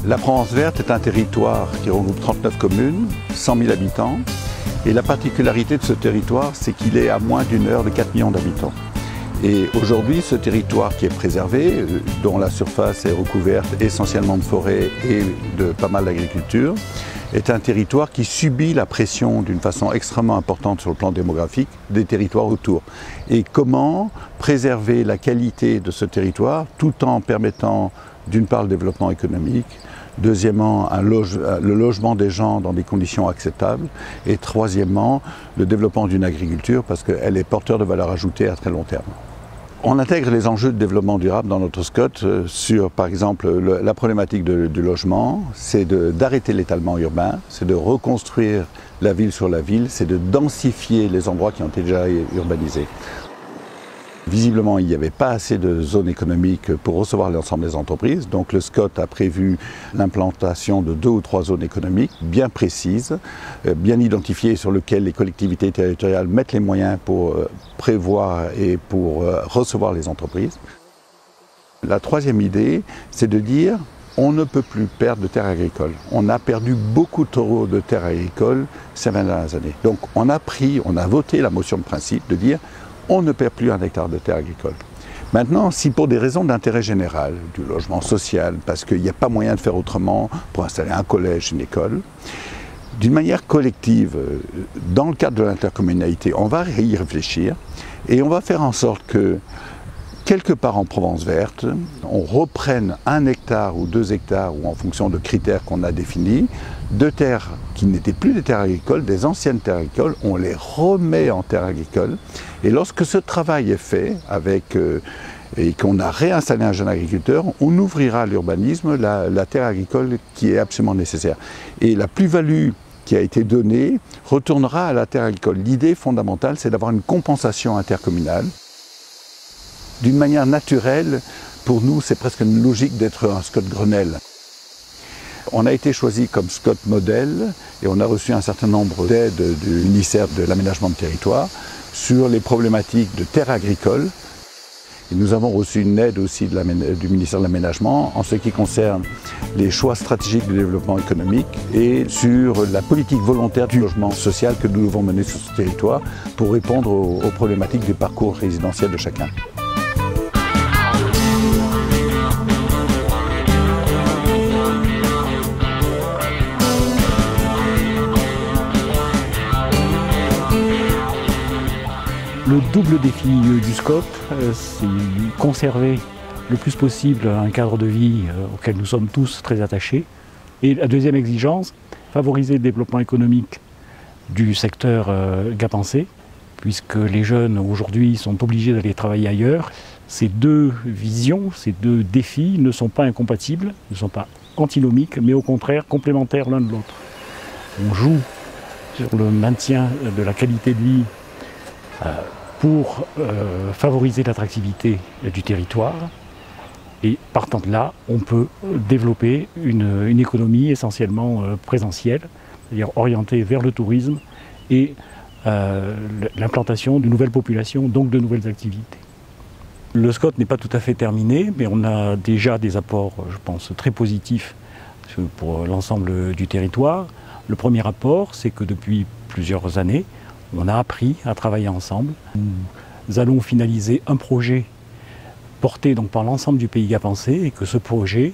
La Provence verte est un territoire qui regroupe 39 communes, 100 000 habitants. Et la particularité de ce territoire, c'est qu'il est à moins d'une heure de 4 millions d'habitants. Et aujourd'hui, ce territoire qui est préservé, dont la surface est recouverte essentiellement de forêts et de pas mal d'agriculture, est un territoire qui subit la pression d'une façon extrêmement importante sur le plan démographique des territoires autour. Et comment préserver la qualité de ce territoire tout en permettant d'une part le développement économique, deuxièmement le logement des gens dans des conditions acceptables et troisièmement le développement d'une agriculture parce qu'elle est porteur de valeur ajoutée à très long terme. On intègre les enjeux de développement durable dans notre SCOT sur, par exemple, la problématique du logement, c'est d'arrêter l'étalement urbain, c'est de reconstruire la ville sur la ville, c'est de densifier les endroits qui ont été déjà urbanisés. Visiblement, il n'y avait pas assez de zones économiques pour recevoir l'ensemble des entreprises. Donc le SCOT a prévu l'implantation de 2 ou 3 zones économiques bien précises, bien identifiées, sur lesquelles les collectivités territoriales mettent les moyens pour prévoir et pour recevoir les entreprises. La troisième idée, c'est de dire on ne peut plus perdre de terres agricoles. On a perdu beaucoup trop de terres agricoles ces 20 dernières années. Donc on a voté la motion de principe de dire on ne perd plus 1 hectare de terre agricole. Maintenant, si pour des raisons d'intérêt général, du logement social, parce qu'il n'y a pas moyen de faire autrement pour installer un collège, une école, d'une manière collective, dans le cadre de l'intercommunalité, on va y réfléchir et on va faire en sorte que, quelque part en Provence verte, on reprenne 1 hectare ou 2 hectares, ou en fonction de critères qu'on a définis, de terres qui n'étaient plus des terres agricoles, des anciennes terres agricoles, on les remet en terres agricoles. Et lorsque ce travail est fait, et qu'on a réinstallé un jeune agriculteur, on ouvrira à l'urbanisme la terre agricole qui est absolument nécessaire. Et la plus-value qui a été donnée retournera à la terre agricole. L'idée fondamentale, c'est d'avoir une compensation intercommunale. D'une manière naturelle, pour nous, c'est presque une logique d'être un SCOT Grenelle. On a été choisi comme SCOT modèle et on a reçu un certain nombre d'aides du ministère de l'Aménagement de Territoire sur les problématiques de terres agricoles. Et nous avons reçu une aide aussi du ministère de l'Aménagement en ce qui concerne les choix stratégiques de développement économique et sur la politique volontaire du logement social que nous devons mener sur ce territoire pour répondre aux problématiques du parcours résidentiel de chacun. Le double défi du SCOT, c'est conserver le plus possible un cadre de vie auquel nous sommes tous très attachés. Et la deuxième exigence, favoriser le développement économique du secteur gapençais, puisque les jeunes aujourd'hui sont obligés d'aller travailler ailleurs. Ces deux visions, ces deux défis ne sont pas incompatibles, ne sont pas antinomiques, mais au contraire complémentaires l'un de l'autre. On joue sur le maintien de la qualité de vie pour favoriser l'attractivité du territoire. Et partant de là, on peut développer une économie essentiellement présentielle, c'est-à-dire orientée vers le tourisme et l'implantation de nouvelles populations, donc de nouvelles activités. Le SCOT n'est pas tout à fait terminé, mais on a déjà des apports, je pense, très positifs pour l'ensemble du territoire. Le premier apport, c'est que depuis plusieurs années, on a appris à travailler ensemble. Nous allons finaliser un projet porté donc par l'ensemble du pays gapençais et que ce projet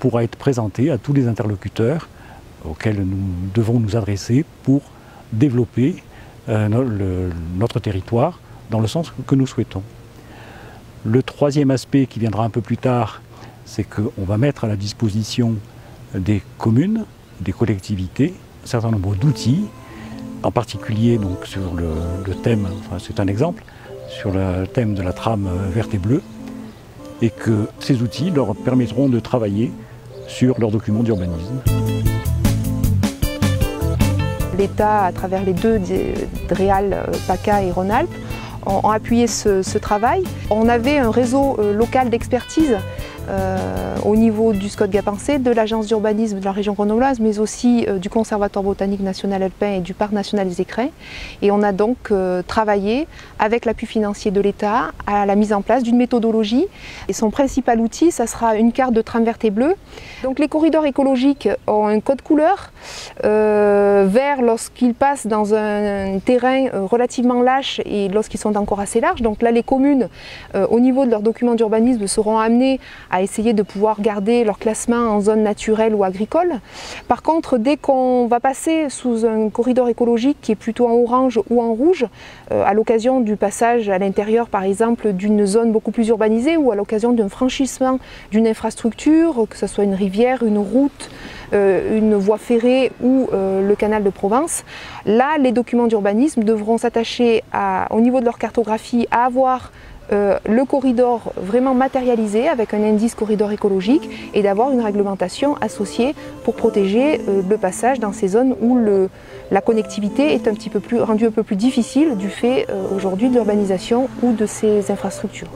pourra être présenté à tous les interlocuteurs auxquels nous devons nous adresser pour développer notre territoire dans le sens que nous souhaitons. Le troisième aspect qui viendra un peu plus tard, c'est qu'on va mettre à la disposition des communes, des collectivités, un certain nombre d'outils, en particulier donc, sur le thème, enfin c'est un exemple, sur le thème de la trame verte et bleue, et que ces outils leur permettront de travailler sur leurs documents d'urbanisme. L'État, à travers les deux DREAL, PACA et Rhône-Alpes, ont appuyé ce travail. On avait un réseau local d'expertise au niveau du SCOT-Gapensé, de l'Agence d'urbanisme de la région grenobloise, mais aussi du Conservatoire botanique national alpin et du Parc national des Écrins. Et on a donc travaillé avec l'appui financier de l'État à la mise en place d'une méthodologie. Et son principal outil, ça sera une carte de trame verte et bleue. Donc les corridors écologiques ont un code couleur, vert lorsqu'ils passent dans un terrain relativement lâche et lorsqu'ils sont encore assez larges. Donc là, les communes, au niveau de leurs documents d'urbanisme, seront amenées à essayer de pouvoir garder leur classement en zone naturelle ou agricole. Par contre, dès qu'on va passer sous un corridor écologique qui est plutôt en orange ou en rouge, à l'occasion du passage à l'intérieur par exemple d'une zone beaucoup plus urbanisée ou à l'occasion d'un franchissement d'une infrastructure, que ce soit une rivière, une route, une voie ferrée ou le canal de Provence, là les documents d'urbanisme devront s'attacher au niveau de leur cartographie à avoir le corridor vraiment matérialisé avec un indice corridor écologique et d'avoir une réglementation associée pour protéger le passage dans ces zones où la connectivité est rendue un peu plus difficile du fait aujourd'hui de l'urbanisation ou de ces infrastructures.